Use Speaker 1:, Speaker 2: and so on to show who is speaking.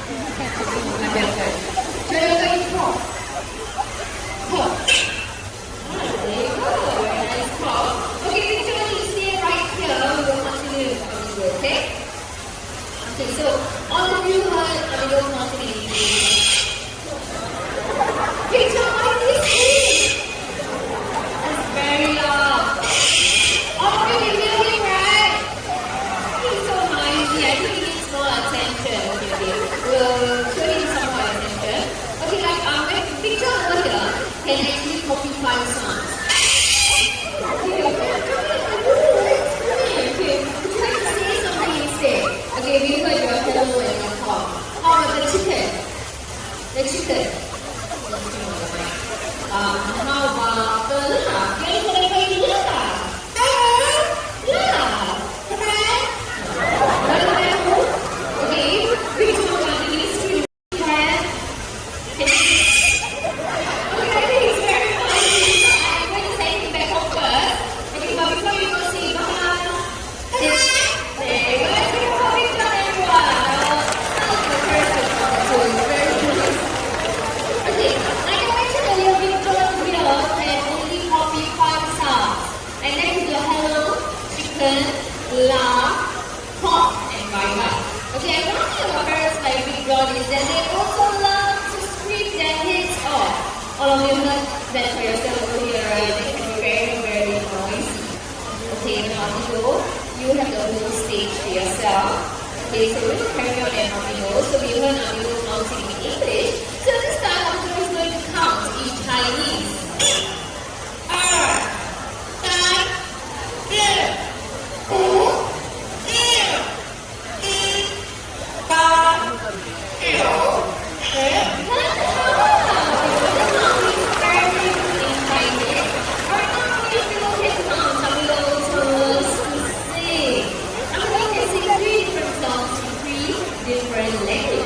Speaker 1: Very good. Very nice call. Okay, Victor, you stay right here. We will continue okay? Okay, so all of you heard Amigo continuity. Victor, what is this? That's very loud. All of you can hear him, right? He's so noisy. I think he needs more attention. Okay, we'll show him some more attention. Okay, like when Victor over here can actually copy 5 songs. Okay, would you like to say something instead? Okay, we heard your hello and your call. How about the chicken? The chicken. How about the love? You're going to play love. Love. Correct? Okay, which one is to have? Okay, I think it's very funny. I'm going to say it back home first. Okay, but before you go say bye, there you go. Let's give a big clap, everyone. The person so it's very nice. Okay, like I mentioned earlier, Victor here can only copy 5 sounds. And then you go hello, chicken, laugh, pop, and bye-bye. Okay, and one thing about parents like Victor is that they also love to scream their heads off. All of you heard that for yourself over here, right? They can be very, very noisy. Okay, now you have the whole stage to yourself. Okay, so we're going to carry on at Amigo. So we heard Amigo counting in English. So this time Amigo is going to count in Chinese. Different languages.